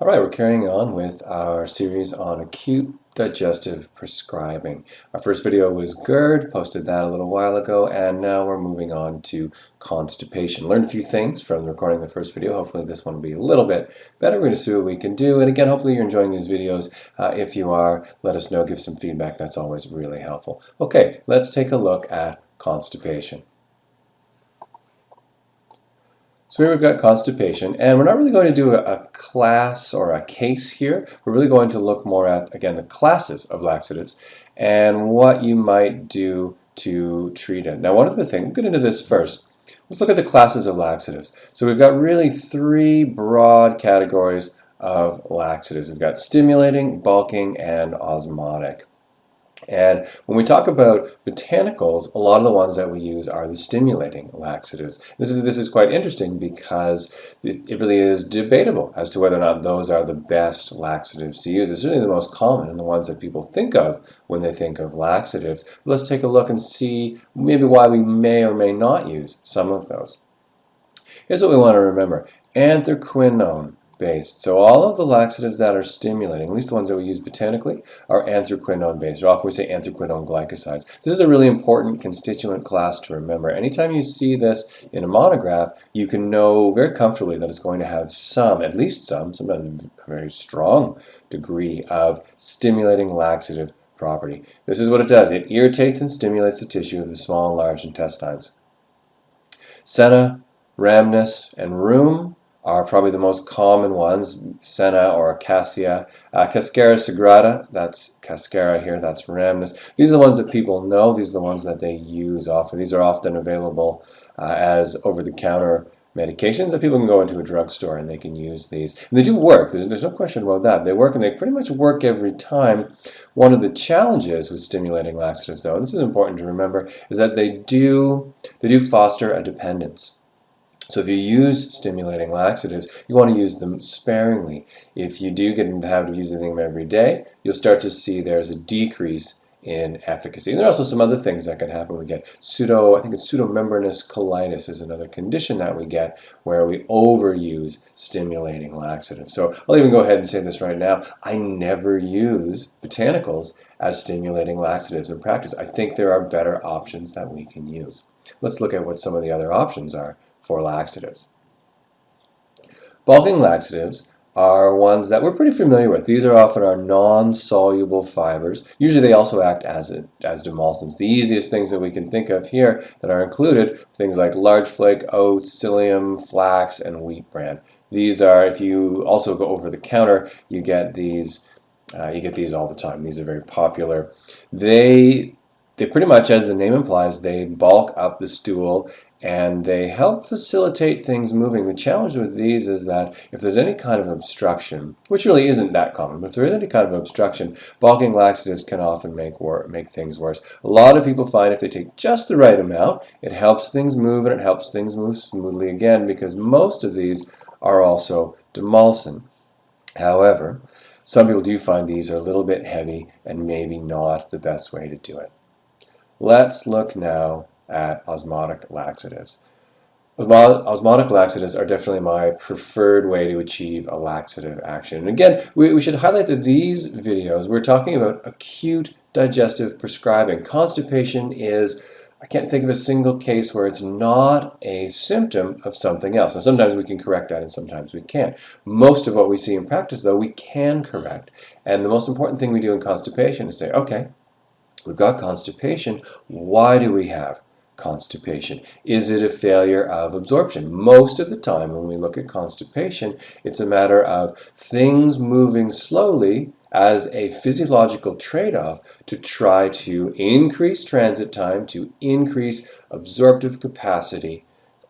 All right, we're carrying on with our series on acute digestive prescribing. Our first video was GERD, posted that a little while ago, and now we're moving on to constipation. Learned a few things from recording the first video. Hopefully this one will be a little bit better. We're going to see what we can do. And again, hopefully you're enjoying these videos. If you are, let us know, give some feedback. That's always really helpful. Okay, let's take a look at constipation. So here we've got constipation, and we're not really going to do a class or a case here. We're really going to look more at, again, the classes of laxatives and what you might do to treat it. Now, one of the things, we'll get into this first. Let's look at the classes of laxatives. So we've got really three broad categories of laxatives. We've got stimulating, bulking, and osmotic. And when we talk about botanicals, a lot of the ones that we use are the stimulating laxatives. This is quite interesting because it really is debatable as to whether or not those are the best laxatives to use. It's certainly the most common and the ones that people think of when they think of laxatives. Let's take a look and see maybe why we may or may not use some of those. Here's what we want to remember. Anthraquinone based. So all of the laxatives that are stimulating, at least the ones that we use botanically, are anthraquinone based. Or often we say anthraquinone glycosides. This is a really important constituent class to remember. Anytime you see this in a monograph, you can know very comfortably that it's going to have some, at least some, sometimes a very strong degree of stimulating laxative property. This is what it does. It irritates and stimulates the tissue of the small and large intestines. Senna, rhamnus, and rheum are probably the most common ones. Senna or Cassia. Cascara sagrada, that's Cascara here, that's rhamnus. These are the ones that people know. These are the ones that they use often. These are often available as over-the-counter medications that people can go into a drugstore and they can use these. And they do work. There's no question about that. They work, and they pretty much work every time. One of the challenges with stimulating laxatives, though, and this is important to remember, is that they do foster a dependence. So if you use stimulating laxatives, you want to use them sparingly. If you do get into the habit of using them every day, you'll start to see there's a decrease in efficacy. And there are also some other things that can happen. We get pseudomembranous colitis is another condition that we get where we overuse stimulating laxatives. So I'll even go ahead and say this right now. I never use botanicals as stimulating laxatives in practice. I think there are better options that we can use. Let's look at what some of the other options are for laxatives. Bulking laxatives are ones that we're pretty familiar with. These are often our non-soluble fibers. Usually they also act as demulcents. The easiest things that we can think of here that are included, things like large flake oats, psyllium, flax, and wheat bran. These are, if you also go over the counter, you get these all the time. These are very popular. They pretty much, as the name implies, they bulk up the stool and they help facilitate things moving. The challenge with these is that if there's any kind of obstruction, which really isn't that common, but if there is any kind of obstruction, bulking laxatives can often make things worse. A lot of people find if they take just the right amount, it helps things move, and it helps things move smoothly again, because most of these are also demulcent. However, some people do find these are a little bit heavy and maybe not the best way to do it. Let's look now at osmotic laxatives. Osmotic laxatives are definitely my preferred way to achieve a laxative action. And again, we should highlight that these videos, we're talking about acute digestive prescribing. Constipation is, I can't think of a single case where it's not a symptom of something else. And sometimes we can correct that and sometimes we can't. Most of what we see in practice, though, we can correct. And the most important thing we do in constipation is say, okay, we've got constipation. Why do we have constipation? Is it a failure of absorption? Most of the time when we look at constipation, it's a matter of things moving slowly as a physiological trade-off to try to increase transit time, to increase absorptive capacity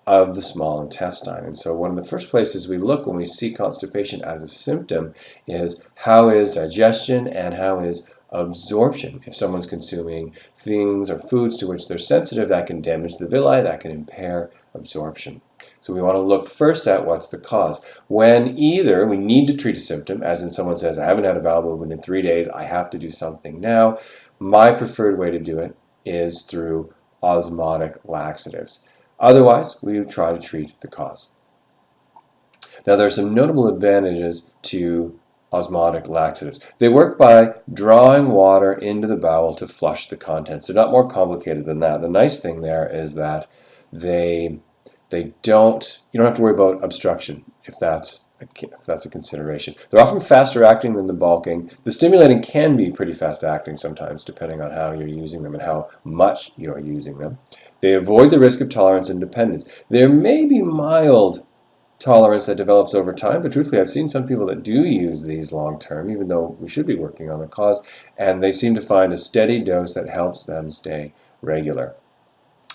of the small intestine. And so one of the first places we look when we see constipation as a symptom is how is digestion and how is absorption. If someone's consuming things or foods to which they're sensitive, that can damage the villi, that can impair absorption. So we want to look first at what's the cause. When either we need to treat a symptom, as in someone says, I haven't had a bowel movement in 3 days, I have to do something now, my preferred way to do it is through osmotic laxatives. Otherwise, we try to treat the cause. Now, there are some notable advantages to osmotic laxatives. They work by drawing water into the bowel to flush the contents. They're not more complicated than that. The nice thing there is that they don't, you don't have to worry about obstruction if that's a consideration. They're often faster acting than the bulking. The stimulating can be pretty fast acting sometimes, depending on how you're using them and how much you're using them. They avoid the risk of tolerance and dependence. There may be mild tolerance that develops over time, but truthfully, I've seen some people that do use these long term, even though we should be working on the cause, and they seem to find a steady dose that helps them stay regular.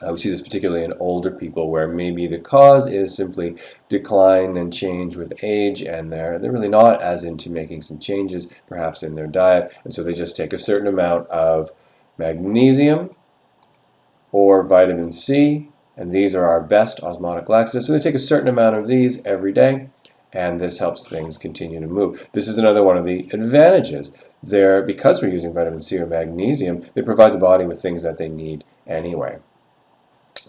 We see this particularly in older people where maybe the cause is simply decline and change with age, and they're really not as into making some changes perhaps in their diet, and so they just take a certain amount of magnesium or vitamin C, and these are our best osmotic laxatives. So they take a certain amount of these every day, and this helps things continue to move. This is another one of the advantages. Because we're using vitamin C or magnesium, they provide the body with things that they need anyway.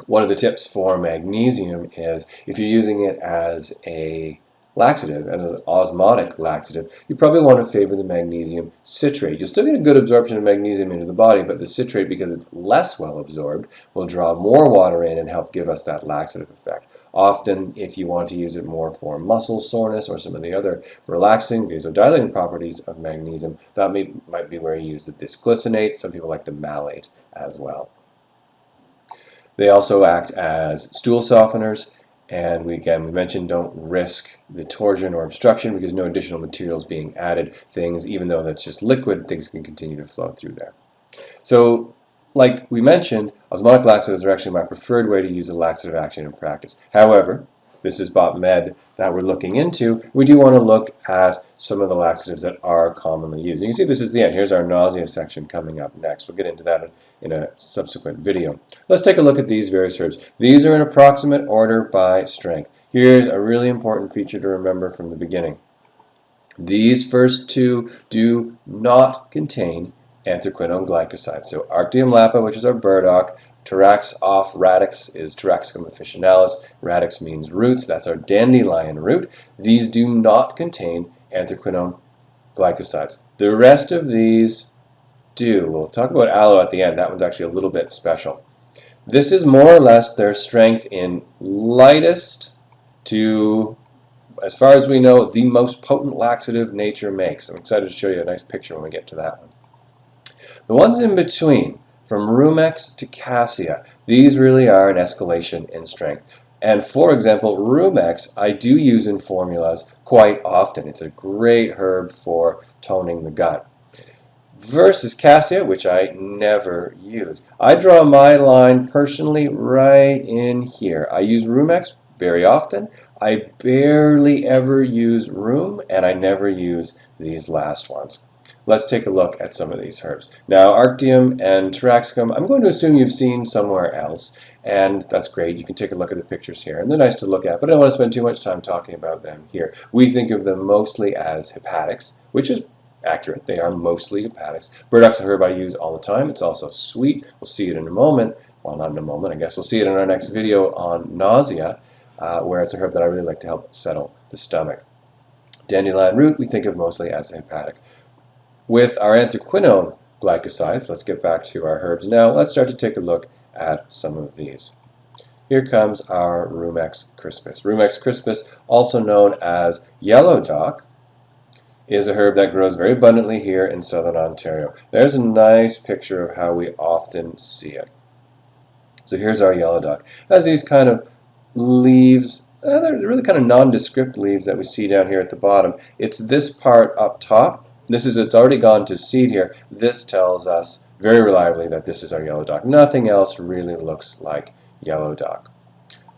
One of the tips for magnesium is if you're using it as a laxative, as an osmotic laxative, you probably want to favor the magnesium citrate. You'll still get a good absorption of magnesium into the body, but the citrate, because it's less well absorbed, will draw more water in and help give us that laxative effect. Often, if you want to use it more for muscle soreness or some of the other relaxing, vasodilating properties of magnesium, that might be where you use the bisglycinate. Some people like the malate as well. They also act as stool softeners, and we mentioned don't risk the torsion or obstruction because no additional materials being added. Even though that's just liquid, things can continue to flow through there. So, like we mentioned, osmotic laxatives are actually my preferred way to use a laxative action in practice. However, this is Bot Med that we're looking into. We do want to look at some of the laxatives that are commonly used. You can see this is the end. Here's our nausea section coming up next. We'll get into that in a subsequent video. Let's take a look at these various herbs. These are in approximate order by strength. Here's a really important feature to remember from the beginning. These first two do not contain anthraquinone glycosides. So Arctium lapa, which is our burdock, Tarax off radix is Taraxacum officinalis. Radix means roots. That's our dandelion root. These do not contain anthraquinone glycosides. The rest of these do. We'll talk about aloe at the end. That one's actually a little bit special. This is more or less their strength in lightest to, as far as we know, the most potent laxative nature makes. I'm excited to show you a nice picture when we get to that one. The ones in between, from Rumex to Cassia, these really are an escalation in strength. And for example, Rumex I do use in formulas quite often. It's a great herb for toning the gut. Versus Cassia, which I never use. I draw my line personally right in here. I use Rumex very often. I barely ever use Rheum, and I never use these last ones. Let's take a look at some of these herbs. Now, Arctium and Taraxacum, I'm going to assume you've seen somewhere else, and that's great. You can take a look at the pictures here, and they're nice to look at, but I don't want to spend too much time talking about them here. We think of them mostly as hepatics, which is accurate. They are mostly hepatics. Burdock's a herb I use all the time. It's also sweet. We'll see it in a moment. Well, not in a moment, I guess. We'll see it in our next video on nausea, where it's a herb that I really like to help settle the stomach. Dandelion root, we think of mostly as hepatic. With our anthraquinone glycosides, let's get back to our herbs now. Let's start to take a look at some of these. Here comes our Rumex crispus. Rumex crispus, also known as yellow dock, is a herb that grows very abundantly here in southern Ontario. There's a nice picture of how we often see it. So here's our yellow dock. It has these kind of leaves, they're really kind of nondescript leaves that we see down here at the bottom. It's this part up top. It's already gone to seed here. This tells us very reliably that this is our yellow dock. Nothing else really looks like yellow dock.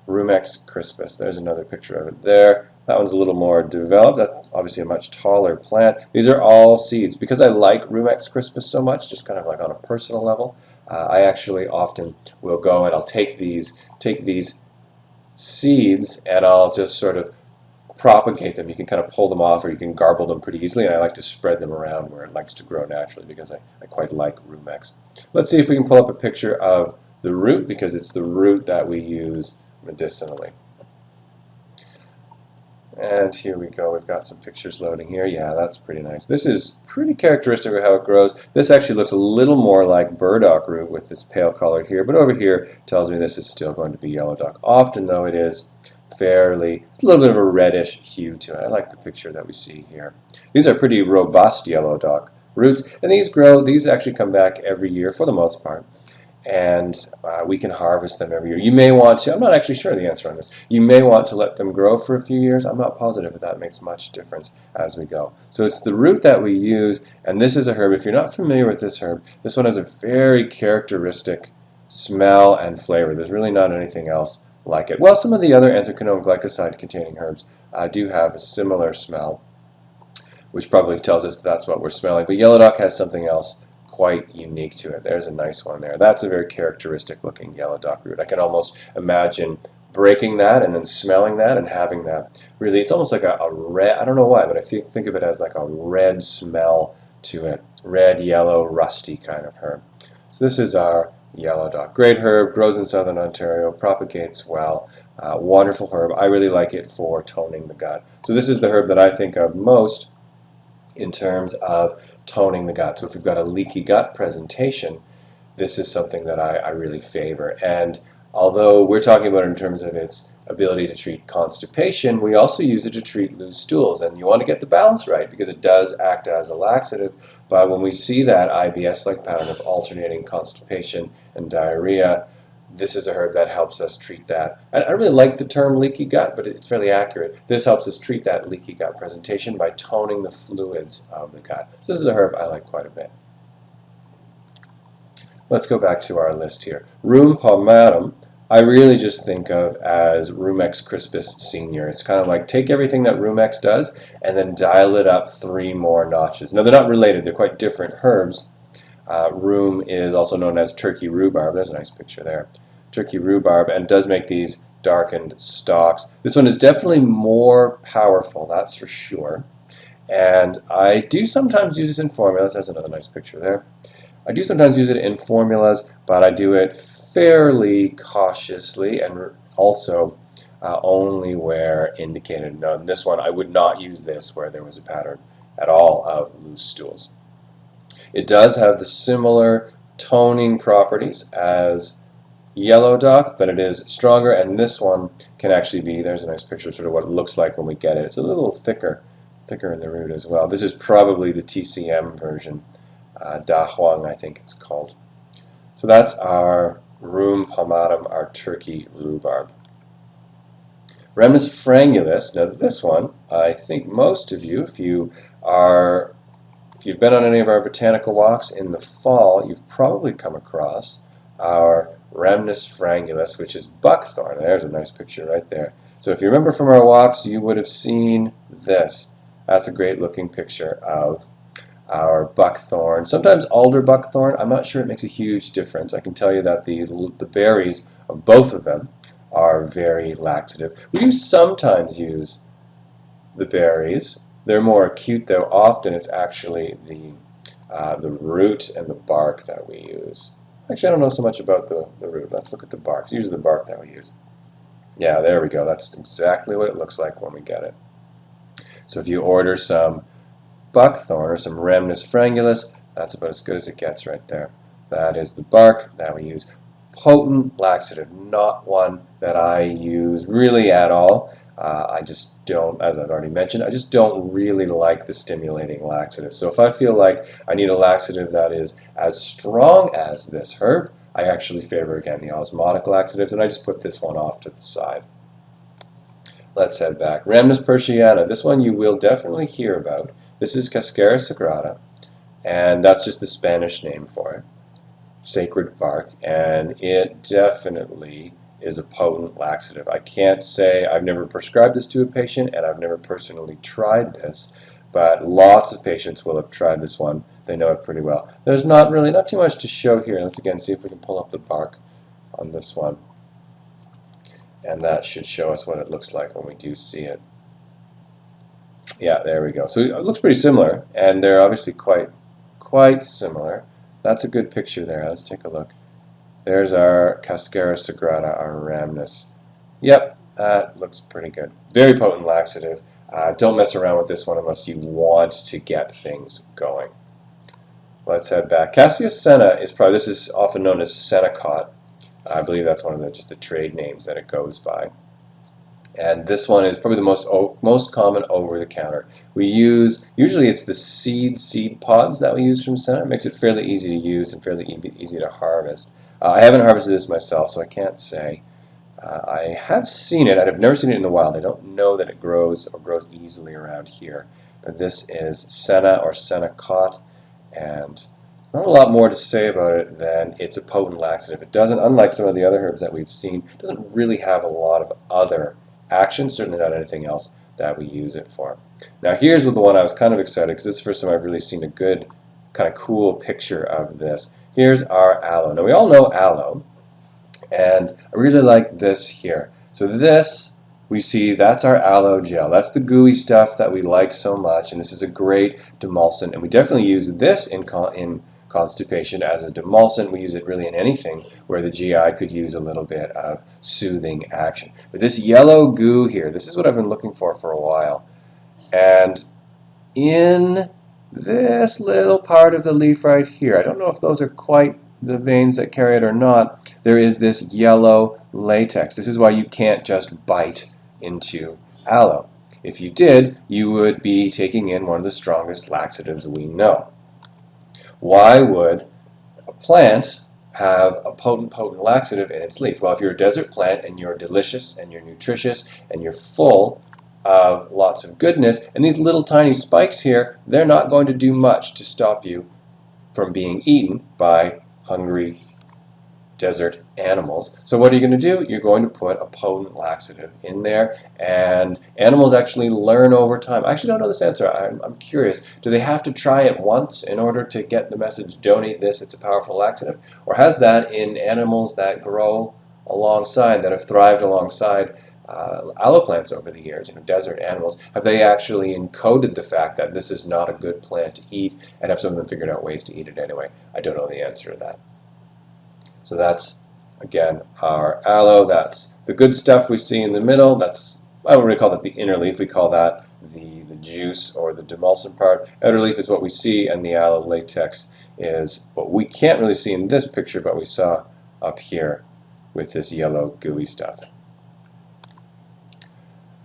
Rumex crispus. There's another picture of it there. That one's a little more developed. That's obviously a much taller plant. These are all seeds. Because I like Rumex crispus so much, just kind of like on a personal level, I actually often will go and I'll take these seeds and I'll just sort of propagate them. You can kind of pull them off or you can garble them pretty easily, and I like to spread them around where it likes to grow naturally because I quite like Rumex. Let's see if we can pull up a picture of the root, because it's the root that we use medicinally. And here we go. We've got some pictures loading here. Yeah, that's pretty nice. This is pretty characteristic of how it grows. This actually looks a little more like burdock root with this pale color here, but over here tells me this is still going to be yellow dock. Often, though, it is fairly, it's a little bit of a reddish hue to it. I like the picture that we see here. These are pretty robust yellow dock roots, and these actually come back every year for the most part. And we can harvest them every year. You may want to, I'm not actually sure the answer on this, you may want to let them grow for a few years. I'm not positive if that makes much difference as we go. So it's the root that we use, and this is a herb. If you're not familiar with this herb, this one has a very characteristic smell and flavor. There's really not anything else like it. Well, some of the other anthraquinone glycoside containing herbs do have a similar smell, which probably tells us that's what we're smelling. But yellow dock has something else quite unique to it. There's a nice one there. That's a very characteristic looking yellow dock root. I can almost imagine breaking that and then smelling that and having that. Really, it's almost like a red, I don't know why, but I think of it as like a red smell to it. Red, yellow, rusty kind of herb. So this is our yellow dock. Great herb, grows in southern Ontario, propagates well. Wonderful herb. I really like it for toning the gut. So this is the herb that I think of most in terms of toning the gut. So if we've got a leaky gut presentation, this is something that I really favor. And although we're talking about it in terms of its ability to treat constipation, we also use it to treat loose stools. And you want to get the balance right because it does act as a laxative. But when we see that IBS-like pattern of alternating constipation and diarrhea, this is a herb that helps us treat that. I really like the term leaky gut, but it's fairly accurate. This helps us treat that leaky gut presentation by toning the fluids of the gut. So this is a herb I like quite a bit. Let's go back to our list here. Rheum palmatum, I really just think of as Rumex crispus senior. It's kind of like take everything that Rumex does and then dial it up 3 more notches. Now they're not related, they're quite different herbs. Rheum is also known as turkey rhubarb. There's a nice picture there. Turkey rhubarb, and does make these darkened stalks. This one is definitely more powerful, that's for sure. And I do sometimes use this in formulas. There's another nice picture there. I do sometimes use it in formulas, but I do it fairly cautiously and also only where indicated. Now, in this one, I would not use this where there was a pattern at all of loose stools. It does have the similar toning properties as yellow dock, but it is stronger, and this one can actually be, there's a nice picture of sort of what it looks like when we get it. It's a little thicker in the root as well. This is probably the TCM version, Da Huang I think it's called. So that's our Rheum palmatum, our turkey rhubarb. Rhamnus frangulus, now this one, I think most of you, if you've been on any of our botanical walks in the fall, you've probably come across our Rhamnus frangulus, which is buckthorn. There's a nice picture right there. So if you remember from our walks, you would have seen this. That's a great looking picture of our buckthorn. Sometimes alder buckthorn, I'm not sure it makes a huge difference. I can tell you that the berries of both of them are very laxative. We do sometimes use the berries. They're more acute though. Often it's actually the root and the bark that we use. Actually, I don't know so much about the root. Let's look at the bark. It's usually the bark that we use. Yeah, there we go. That's exactly what it looks like when we get it. So if you order some buckthorn or some Rhamnus frangulus, that's about as good as it gets right there. That is the bark that we use. Potent laxative, not one that I use really at all. I just don't, as I've already mentioned, I just don't really like the stimulating laxative. So if I feel like I need a laxative that is as strong as this herb, I actually favor, again, the osmotic laxatives, and I just put this one off to the side. Let's head back. Rhamnus persiana, this one you will definitely hear about. This is Cascara sagrada, and that's just the Spanish name for it. Sacred bark, and it definitely is a potent laxative. I can't say I've never prescribed this to a patient, and I've never personally tried this, but lots of patients will have tried this one. They know it pretty well. There's not too much to show here. Let's again see if we can pull up the bark on this one, and that should show us what it looks like when we do see it. Yeah, there we go. So it looks pretty similar, and they're obviously quite similar. That's a good picture there. Let's take a look. There's our Cascara sagrada, our Rhamnus. Yep, That looks pretty good. Very potent laxative. Don't mess around with this one unless you want to get things going. Let's head back. Cassius senna is probably, this is often known as Senecot. I believe that's one of the trade names that it goes by. And this one is probably the most common over-the-counter. We use, usually it's the seed pods that we use from senna. It makes it fairly easy to use and fairly easy to harvest. I haven't harvested this myself, so I can't say. I have seen it. I've never seen it in the wild. I don't know that it grows or grows easily around here. But this is senna or Senecot, and there's not a lot more to say about it than it's a potent laxative. It doesn't, unlike some of the other herbs that we've seen, it doesn't really have a lot of other action, certainly not anything else that we use it for. Now here's the one I was kind of excited because this is the first time I've really seen a good, kind of cool picture of this. Here's our aloe. Now we all know aloe, and I really like this here. So this, we see, that's our aloe gel. That's the gooey stuff that we like so much, and this is a great demulcent, and we definitely use this in constipation as a demulcent. We use it really in anything where the GI could use a little bit of soothing action. But this yellow goo here, this is what I've been looking for a while. And in this little part of the leaf right here, I don't know if those are quite the veins that carry it or not, there is this yellow latex. This is why you can't just bite into aloe. If you did, you would be taking in one of the strongest laxatives we know. Why would a plant have a potent laxative in its leaf? Well, if you're a desert plant and you're delicious and you're nutritious and you're full of lots of goodness, and these little tiny spikes here, they're not going to do much to stop you from being eaten by hungry desert animals. So what are you going to do? You're going to put a potent laxative in there, and animals actually learn over time. I actually don't know this answer. I'm curious. Do they have to try it once in order to get the message, don't eat this, it's a powerful laxative? Or has that in animals that grow alongside, that have thrived alongside aloe plants over the years, desert animals, have they actually encoded the fact that this is not a good plant to eat, and have some of them figured out ways to eat it anyway? I don't know the answer to that. So that's, again, our aloe. That's the good stuff we see in the middle. That's, I don't really call that the inner leaf. We call that the juice or the demulcent part. Outer leaf is what we see, and the aloe latex is what we can't really see in this picture, but we saw up here with this yellow gooey stuff.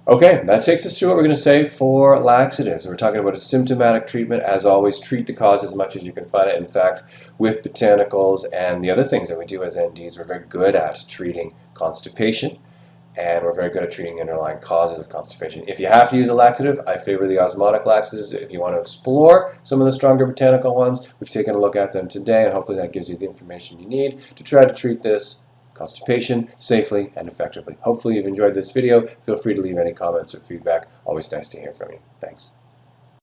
Okay, that takes us through what we're going to say for laxatives. We're talking about a symptomatic treatment. As always, treat the cause as much as you can find it. In fact, with botanicals and the other things that we do as NDs, we're very good at treating constipation, and we're very good at treating underlying causes of constipation. If you have to use a laxative, I favor the osmotic laxatives. If you want to explore some of the stronger botanical ones, we've taken a look at them today, and hopefully that gives you the information you need to try to treat this constipation safely and effectively. Hopefully you've enjoyed this video. Feel free to leave any comments or feedback. Always nice to hear from you. Thanks.